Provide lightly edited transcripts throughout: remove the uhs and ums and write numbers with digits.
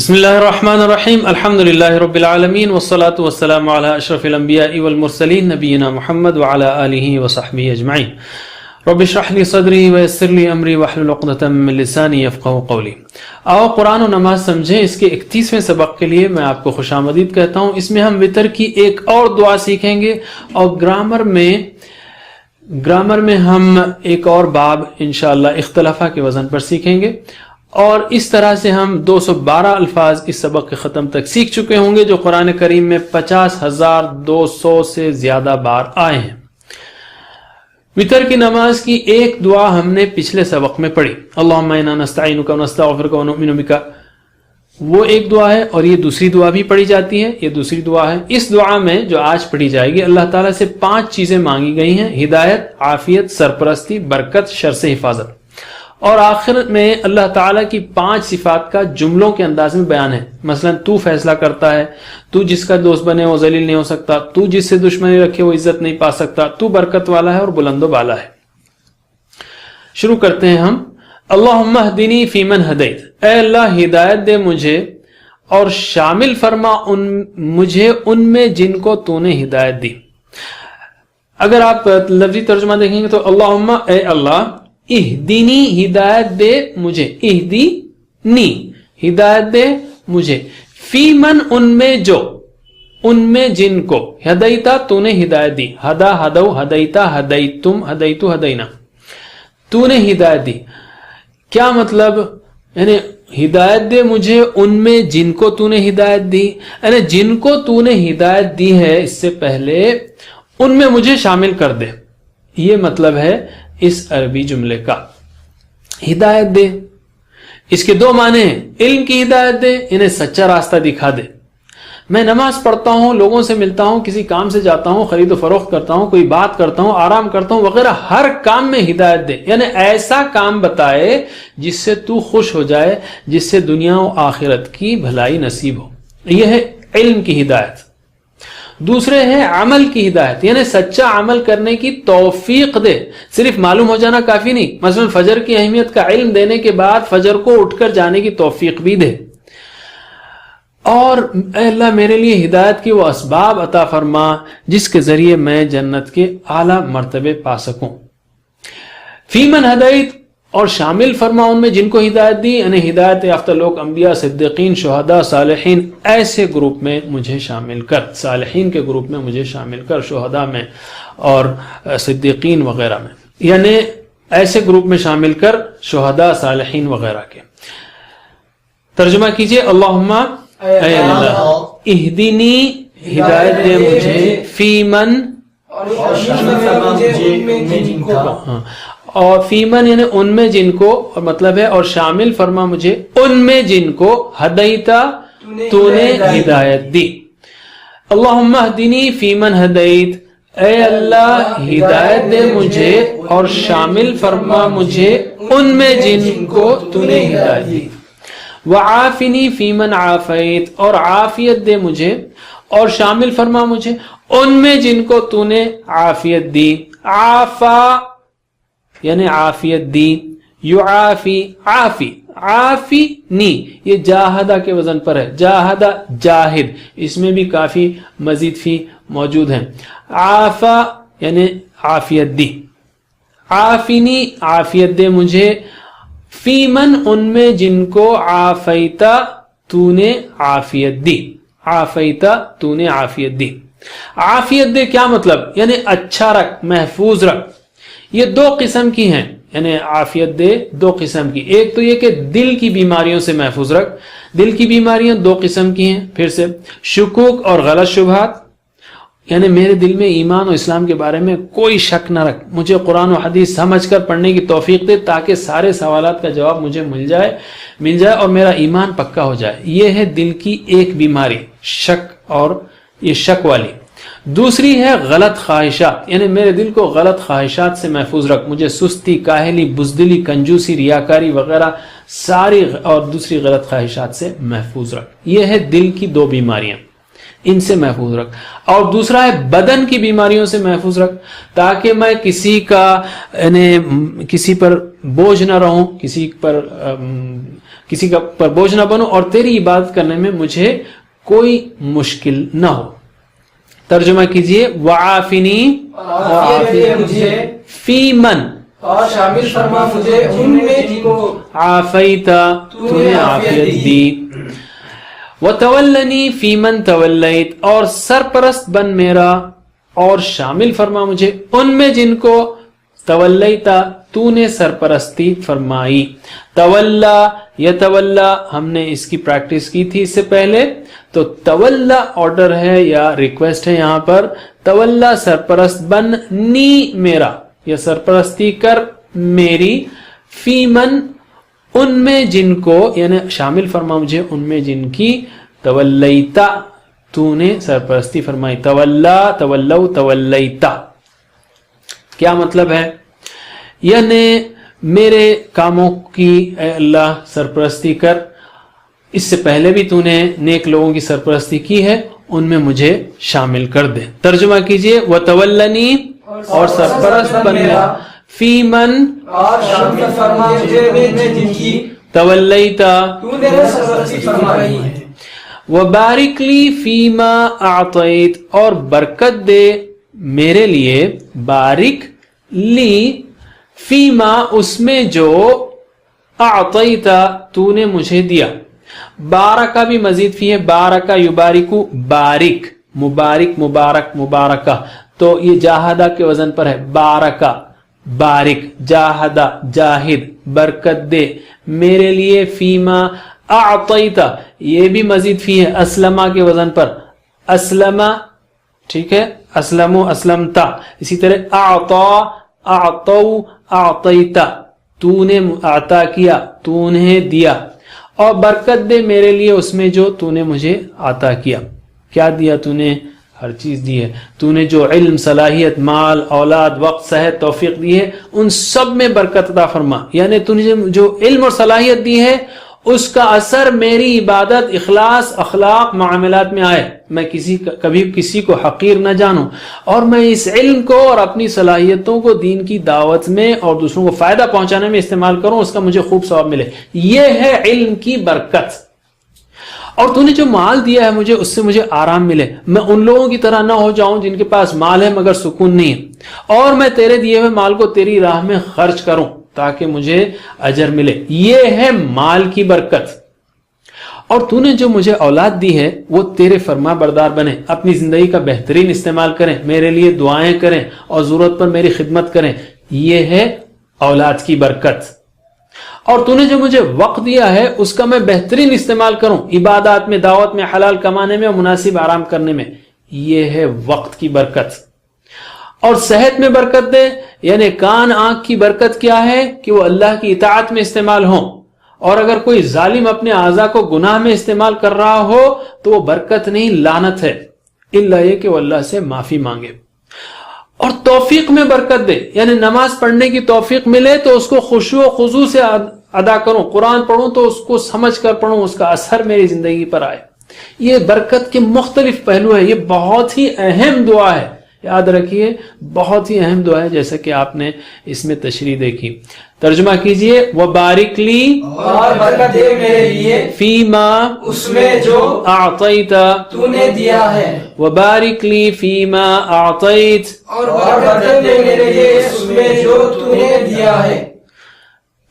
بسم اللہ الرحمن الرحیم الحمد للہ رب العالمین والصلاة والسلام علی اشرف الانبیاء والمرسلین نبینا محمد وعلی آلہ وصحبہ اجمعین رب اشرح لی صدری ویسر لی امری واحلل عقدۃ من لسانی یفقہوا قولی۔ آؤ قرآن و نماز سمجھیں اس کے 31ویں سبق کے لیے میں آپ کو خوش آمدید کہتا ہوں۔ اس میں ہم وتر کی ایک اور دعا سیکھیں گے اور گرامر میں ہم ایک اور باب انشاءاللہ اختلافہ کے وزن پر سیکھیں گے، اور اس طرح سے ہم 212 الفاظ اس سبق کے ختم تک سیکھ چکے ہوں گے جو قرآن کریم میں 50,200 سے زیادہ بار آئے ہیں۔ وتر کی نماز کی ایک دعا ہم نے پچھلے سبق میں پڑھی، اللہم انا نستعینک ونستغفرک ونؤمن بک، وہ ایک دعا ہے، اور یہ دوسری دعا بھی پڑھی جاتی ہے، یہ دوسری دعا ہے۔ اس دعا میں جو آج پڑھی جائے گی اللہ تعالیٰ سے 5 چیزیں مانگی گئی ہیں: ہدایت، عافیت، سرپرستی، برکت، شر سے حفاظت، اور آخر میں اللہ تعالیٰ کی 5 صفات کا جملوں کے انداز میں بیان ہے۔ مثلا تو فیصلہ کرتا ہے، تو جس کا دوست بنے وہ ذلیل نہیں ہو سکتا، تو جس سے دشمنی رکھے وہ عزت نہیں پا سکتا، تو برکت والا ہے اور بلند و بالا ہے۔ شروع کرتے ہیں ہم۔ اللہم اہدنی فیمن ہدیت، اے اللہ ہدایت دے مجھے اور شامل فرما مجھے ان میں جن کو تو نے ہدایت دی۔ اگر آپ لفظی ترجمہ دیکھیں گے تو اللہم، اے اللہ، اہدینی، ہدایت دے مجھے، اہدینی، ہدایت دے مجھے، فی من، ان میں جو، ان میں جن کو، ہدیتا، تو نے ہدایت دی، ہدا، ہدو، ہدیتا، ہدیتم، ہدیتو، ہدینا، تو نے ہدایت دی۔ کیا مطلب؟ یعنی ہدایت دے مجھے ان میں جن کو تو نے ہدایت دی، یعنی جن کو تو نے ہدایت دی ہے اس سے پہلے ان میں مجھے شامل کر دے۔ یہ مطلب ہے اس عربی جملے کا، ہدایت دے۔ اس کے 2 معنی ہیں، علم کی ہدایت دے، انہیں سچا راستہ دکھا دے۔ میں نماز پڑھتا ہوں، لوگوں سے ملتا ہوں، کسی کام سے جاتا ہوں، خرید و فروخت کرتا ہوں، کوئی بات کرتا ہوں، آرام کرتا ہوں وغیرہ، ہر کام میں ہدایت دے، یعنی ایسا کام بتائے جس سے تو خوش ہو جائے، جس سے دنیا و آخرت کی بھلائی نصیب ہو۔ یہ ہے علم کی ہدایت۔ دوسرے ہے عمل کی ہدایت، یعنی سچا عمل کرنے کی توفیق دے۔ صرف معلوم ہو جانا کافی نہیں، مثلا فجر کی اہمیت کا علم دینے کے بعد فجر کو اٹھ کر جانے کی توفیق بھی دے۔ اور اے اللہ میرے لیے ہدایت کی وہ اسباب عطا فرما جس کے ذریعے میں جنت کے اعلیٰ مرتبے پا سکوں۔ فی من ہدایت، اور شامل فرما ان میں جن کو ہدایت دی، یعنی ہدایت یافتہ لوگ، انبیاء، صدیقین، شہداء، صالحین، ایسے گروپ میں مجھے شامل کر، صالحین کے گروپ میں مجھے شامل کر، شہداء میں اور صدیقین وغیرہ میں، یعنی ایسے گروپ میں شامل کر شہداء، صالحین وغیرہ کے۔ ترجمہ کیجئے، اللہم، اے اللہ، اہدنی، ہدایت دے مجھے، فی من، اور فیمن یعنی ان میں جن کو، اور مطلب ہے اور شامل فرما مجھے ان میں جن کو، ہدیتا، تو نے ہدایت دی۔ اللہم اہدنی فیمن ہدیت، اے اللہ ہدایت دے مجھے اور شامل فرما مجھے ان میں جن کو تو نے ہدایت دی۔ وعافنی فیمن عافیت، اور عافیت دے مجھے اور شامل فرما مجھے ان میں جن کو تو نے عافیت دی۔ عافا یعنی عافیت دی، یعافی، عافی، عافی نی، یہ جاہدہ کے وزن پر ہے، جاہدہ، جاہد، اس میں بھی کافی مزید فی موجود ہیں۔ عافا یعنی عافیت دی، عافینی، عافیت دے مجھے، فی من، ان میں جن کو، عافیتا، تو نے عافیت دی، عافیتا، تو نے عافیت دی۔ عافیت دے کیا مطلب؟ یعنی اچھا رکھ، محفوظ رکھ۔ یہ 2 قسم کی ہیں، یعنی عافیت دے 2 قسم کی۔ ایک تو یہ کہ دل کی بیماریوں سے محفوظ رکھ۔ دل کی بیماریاں 2 قسم کی ہیں، پھر سے شکوک اور غلط شبہات، یعنی میرے دل میں ایمان و اسلام کے بارے میں کوئی شک نہ رکھ، مجھے قرآن و حدیث سمجھ کر پڑھنے کی توفیق دے تاکہ سارے سوالات کا جواب مجھے مل جائے اور میرا ایمان پکا ہو جائے۔ یہ ہے دل کی ایک بیماری، شک، اور یہ شک والی۔ دوسری ہے غلط خواہشات، یعنی میرے دل کو غلط خواہشات سے محفوظ رکھ، مجھے سستی، کاہلی، بزدلی، کنجوسی، ریاکاری وغیرہ ساری اور دوسری غلط خواہشات سے محفوظ رکھ۔ یہ ہے دل کی 2 بیماریاں۔ ان سے محفوظ رکھ. اور دوسرا ہے بدن کی بیماریوں سے محفوظ رکھ تاکہ میں کسی پر بوجھ نہ رہوں، کسی کا پر بوجھ نہ بنوں، اور تیری عبادت کرنے میں مجھے کوئی مشکل نہ ہو. ترجمہ کیجئے وعافنی مجھے فی من اور شامل فرما مجھے ان میں جن کو عافیتا تو نے عافیت دی. وتولنی فی من تولیت اور سرپرست بن میرا اور شامل فرما مجھے ان میں جن کو تولیتا تو نے سرپرستی فرمائی. تولا یتولا ہم نے اس کی پریکٹس کی تھی اس سے پہلے، تو تولا آرڈر ہے یا ریکویسٹ ہے یہاں پر. تولا سرپرست بن نی میرا یا سرپرستی کر میری، فی من ان میں جن کو، یعنی شامل فرما مجھے ان میں جن کی تولیتا تو نے سرپرستی فرمائی. تولا تولو تولیتا کیا مطلب ہے؟ یعنی میرے کاموں کی اے اللہ سرپرستی کر. اس سے پہلے بھی تو نے نیک لوگوں کی سرپرستی کی ہے، ان میں مجھے شامل کر دے. ترجمہ کیجئے وتولنی اور سرپرست بن میرا، فی من اور شامل فرما مجھے ان میں جن کی تولیتا تو نے سرپرستی فرمائی ہے. وبارک لی فیما اعطیت اور برکت دے میرے لیے، بارک لی فیما اس میں جو اعطیتا تو نے مجھے دیا. بارکہ بھی مزید فی ہے، بارکہ یبارکو بارک، مبارک مبارک مبارکہ، تو یہ جاہدہ کے وزن پر ہے. بارکہ بارک، جاہدہ جاہد، برکت دے میرے لیے، فیما اعطیتا یہ بھی مزید فی ہے، اسلمہ کے وزن پر، اسلمہ ٹھیک ہے، اسلمو اسلمتا. اسی طرح اعطا اعطو اعطیتا تو نے عطا کیا، تو نے دیا. اور برکت دے میرے لیے اس میں جو تو نے مجھے عطا کیا. کیا دیا تو نے؟ ہر چیز دی ہے. تو نے جو علم، صلاحیت، مال، اولاد، وقت، صحت، توفیق دی ہے، ان سب میں برکت عطا فرما. یعنی تو نے جو علم اور صلاحیت دی ہے اس کا اثر میری عبادت، اخلاص، اخلاق، معاملات میں آئے. میں کبھی کسی کو حقیر نہ جانوں، اور میں اس علم کو اور اپنی صلاحیتوں کو دین کی دعوت میں اور دوسروں کو فائدہ پہنچانے میں استعمال کروں، اس کا مجھے خوب ثواب ملے. یہ ہے علم کی برکت. اور تو نے جو مال دیا ہے مجھے، اس سے مجھے آرام ملے. میں ان لوگوں کی طرح نہ ہو جاؤں جن کے پاس مال ہے مگر سکون نہیں ہے، اور میں تیرے دیے ہوئے مال کو تیری راہ میں خرچ کروں تاکہ مجھے اجر ملے. یہ ہے مال کی برکت. اور تو نے جو مجھے اولاد دی ہے وہ تیرے فرما بردار بنے، اپنی زندگی کا بہترین استعمال کریں، میرے لیے دعائیں کریں اور ضرورت پر میری خدمت کریں. یہ ہے اولاد کی برکت. اور تو نے جو مجھے وقت دیا ہے اس کا میں بہترین استعمال کروں، عبادات میں، دعوت میں، حلال کمانے میں اور مناسب آرام کرنے میں. یہ ہے وقت کی برکت. اور صحت میں برکت دے، یعنی کان آنکھ کی برکت کیا ہے کہ وہ اللہ کی اطاعت میں استعمال ہوں. اور اگر کوئی ظالم اپنے اعضاء کو گناہ میں استعمال کر رہا ہو تو وہ برکت نہیں، لعنت ہے، الا یہ کہ وہ اللہ سے معافی مانگے. اور توفیق میں برکت دے، یعنی نماز پڑھنے کی توفیق ملے تو اس کو خشوع و خضوع سے ادا کروں، قرآن پڑھوں تو اس کو سمجھ کر پڑھوں، اس کا اثر میری زندگی پر آئے. یہ برکت کے مختلف پہلو ہیں. یہ بہت ہی اہم دعا ہے، یاد رکھیے، بہت ہی اہم دعا ہے، جیسا کہ آپ نے اس میں تشریح دیکھی. ترجمہ کیجئے وبارک لی اور برکت دے میرے لیے فیما اس میں جو اعطیتا تو نے دیا ہے. وبارک لی فیما اعطیت اور برکت دے میرے لیے اس میں جو تو نے دیا ہے.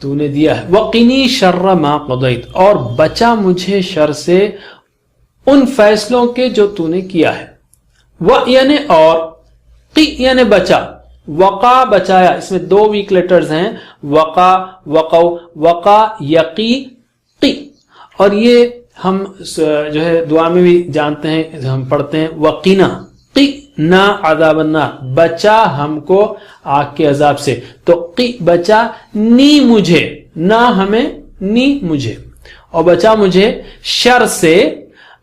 تو نے دیا ہے. وقنی شر ما قضیت اور بچا مجھے شر سے ان فیصلوں کے جو تو نے کیا ہے. یعنی اور قی یعنی بچا، وقا بچایا، اس میں دو ویک لیٹرز ہیں، وقا وقو، وقا یقی قی. اور یہ ہم جو ہے دعا میں بھی جانتے ہیں، ہم پڑھتے ہیں وقینا قی نا عذاب النار، بچا ہم کو آگ کے عذاب سے. تو قی بچا، نی مجھے، نہ ہمیں، نی مجھے، اور بچا مجھے شر سے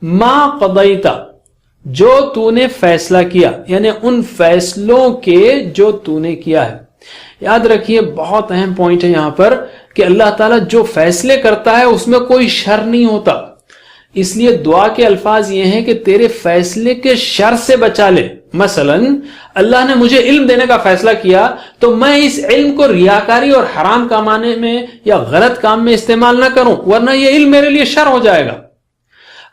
ما قضیتا جو تو نے فیصلہ کیا، یعنی ان فیصلوں کے جو تو نے کیا ہے. یاد رکھیے بہت اہم پوائنٹ ہے یہاں پر کہ اللہ تعالیٰ جو فیصلے کرتا ہے اس میں کوئی شر نہیں ہوتا. اس لیے دعا کے الفاظ یہ ہیں کہ تیرے فیصلے کے شر سے بچا لے. مثلا اللہ نے مجھے علم دینے کا فیصلہ کیا تو میں اس علم کو ریاکاری اور حرام کمانے میں یا غلط کام میں استعمال نہ کروں، ورنہ یہ علم میرے لیے شر ہو جائے گا.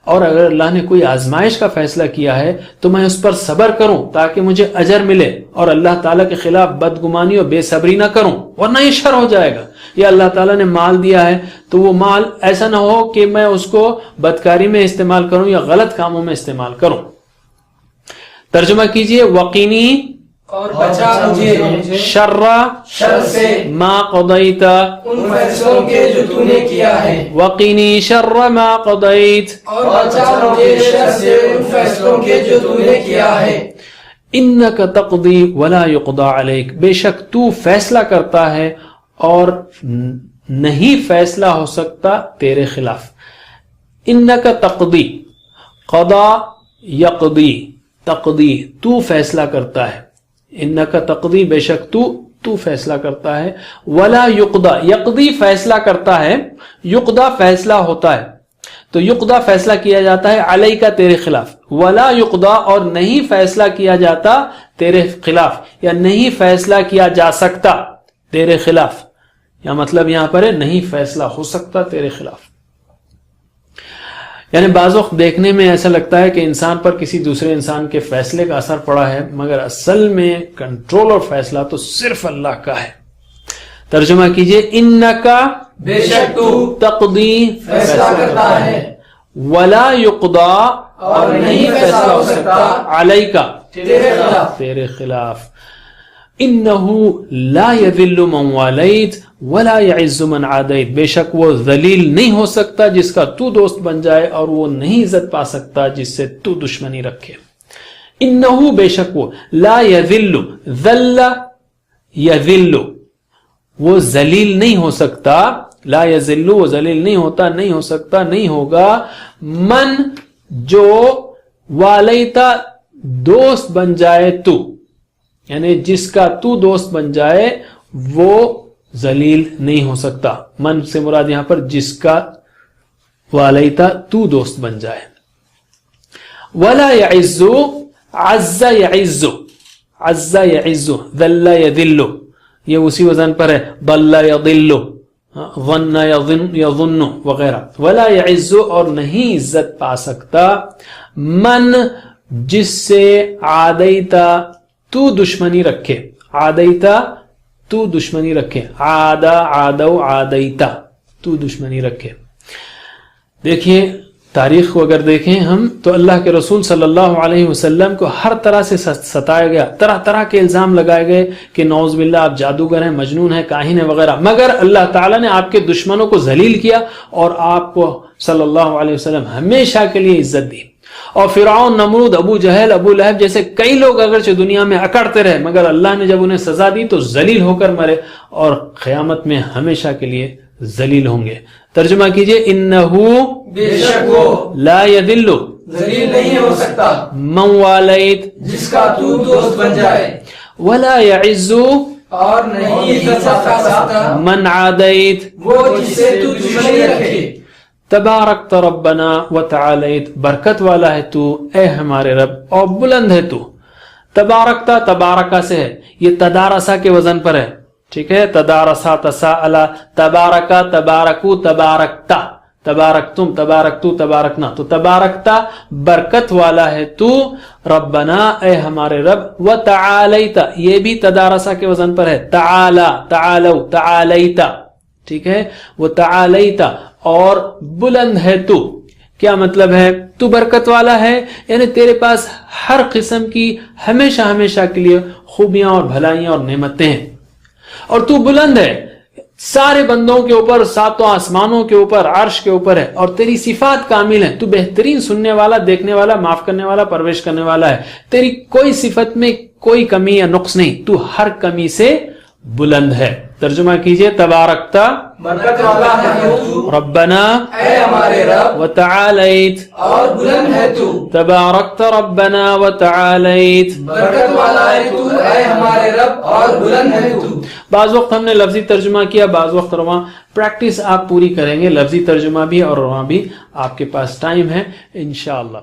اور اگر اللہ نے کوئی آزمائش کا فیصلہ کیا ہے تو میں اس پر صبر کروں تاکہ مجھے اجر ملے، اور اللہ تعالیٰ کے خلاف بدگمانی اور بے صبری نہ کروں، ورنہ یہ شر ہو جائے گا. یا اللہ تعالیٰ نے مال دیا ہے تو وہ مال ایسا نہ ہو کہ میں اس کو بدکاری میں استعمال کروں یا غلط کاموں میں استعمال کروں. ترجمہ کیجئے، وقینی اور بچا مجھے شر سے ما قضیت، ان فیصلوں کے جو تو نے کیا ہے. وقینی شر ما قضیت، اور بچا مجھے شر سے ان فیصلوں کے جو تو نے کیا ہے. انک تقضی ولا یقضی علیک، بے شک تو فیصلہ کرتا ہے اور نہیں فیصلہ ہو سکتا تیرے خلاف. انک تقضی، قضا یقضی، تقضی تو فیصلہ کرتا ہے. انک تقضی، بے شک تو فیصلہ کرتا ہے. ولا یقضی، یقضی فیصلہ کرتا ہے، یقضی فیصلہ ہوتا ہے. تو یقضی فیصلہ کیا جاتا ہے علیکا تیرے خلاف، ولا یقضی اور نہیں فیصلہ کیا جاتا تیرے خلاف، یا نہیں فیصلہ کیا جا سکتا تیرے خلاف، یا مطلب یہاں پر ہے نہیں فیصلہ ہو سکتا تیرے خلاف. یعنی بعض وقت دیکھنے میں ایسا لگتا ہے کہ انسان پر کسی دوسرے انسان کے فیصلے کا اثر پڑا ہے، مگر اصل میں کنٹرول اور فیصلہ تو صرف اللہ کا ہے. ترجمہ کیجئے، انکا بے شک تو تقضی فیصلہ کرتا ہے، ولا یقضی اور نہیں فیصلہ ہو سکتا علیکا تیرے خلاف. تیرے خلاف. انہو لا یذل من والیت ولا یعز من عادیت، بے شک وہ ذلیل نہیں ہو سکتا جس کا تو دوست بن جائے، اور وہ نہیں عزت پا سکتا جس سے تو دشمنی رکھے. انہو بے شک وہ، لا یذل، ذل یذل، وہ ذلیل نہیں ہو سکتا، لا یذل وہ ذلیل نہیں ہوتا، نہیں ہو سکتا، نہیں ہوگا، من جو والیتا دوست بن جائے تو، یعنی جس کا تو دوست بن جائے وہ ذلیل نہیں ہو سکتا. من سے مراد یہاں پر جس کا والیتا تو دوست بن جائے. ولا يعز، عز يعز، عز يعز، ذل يذل، یہ اسی وزن پر ہے، ضل يضل، ظن يظن وغیرہ. ولا يعز اور نہیں عزت پا سکتا، من جس سے عادیتا تو دشمنی رکھے، عادیتا تو دشمنی رکھے، عادا عادو عادیتا تو دشمنی رکھے. دیکھیے تاریخ کو اگر دیکھیں ہم تو اللہ کے رسول صلی اللہ علیہ وسلم کو ہر طرح سے ستایا گیا، طرح طرح کے الزام لگائے گئے کہ نعوذ باللہ آپ جادوگر ہیں، مجنون ہیں، کاہن ہیں وغیرہ، مگر اللہ تعالیٰ نے آپ کے دشمنوں کو ذلیل کیا اور آپ کو صلی اللہ علیہ وسلم ہمیشہ کے لیے عزت دی. اور فرعون، نمرود، ابو جہل، ابو لہب جیسے کئی لوگ اگرچہ دنیا میں اکڑتے رہے، مگر اللہ نے جب انہیں سزا دی تو ذلیل ہو کر مرے، اور قیامت میں ہمیشہ کے لیے ذلیل ہوں گے. ترجمہ کیجئے، انہو بے شک وہ لا یذل ذلیل نہیں ہو سکتا من والیت جس کا تو دوست بن جائے، ولا یعز اور نہیں عزت پا سکتا من عادیت وہ جس سے تو دشمنی رکھے. تبارکت ربنا وتعالیت، برکت والا ہے تو اے ہمارے رب اور بلند ہے تو. تبارکتا تبارکا سے ہے، یہ تدارسا کے وزن پر ہے، ٹھیک ہے، تدارسا تساءلا، تبارکا تبارکو تبارکتا، تبارکتم تبارکتو تبارکنا، تو تبارکتا برکت والا ہے تو، ربنا اے ہمارے رب، وتعالیتا یہ بھی تدارسا کے وزن پر ہے، تعالا تعالو تعالیتا، ٹھیک ہے، وتعالیتا اور بلند ہے تو. کیا مطلب ہے؟ تو برکت والا ہے یعنی تیرے پاس ہر قسم کی ہمیشہ ہمیشہ کے لیے خوبیاں اور بھلائیاں اور نعمتیں ہیں، اور تو بلند ہے سارے بندوں کے اوپر، ساتوں آسمانوں کے اوپر، عرش کے اوپر ہے، اور تیری صفات کامل ہیں، تو بہترین سننے والا، دیکھنے والا، معاف کرنے والا، پرورش کرنے والا ہے، تیری کوئی صفت میں کوئی کمی یا نقص نہیں، تو ہر کمی سے بلند ہے. ترجمہ کیجئے تبارکتا برکت والا ہے تو، ربنا اے ہمارے رب، وتعالیت اور بلند ہے تو، تبارکت ربنا وتعالیت برکت والا ہے تو، اے ہمارے رب، اور بلند ہے تو۔ بعض وقت ہم نے لفظی ترجمہ کیا، بعض وقت رواں، پریکٹس آپ پوری کریں گے، لفظی ترجمہ بھی اور رواں بھی، آپ کے پاس ٹائم ہے انشاءاللہ۔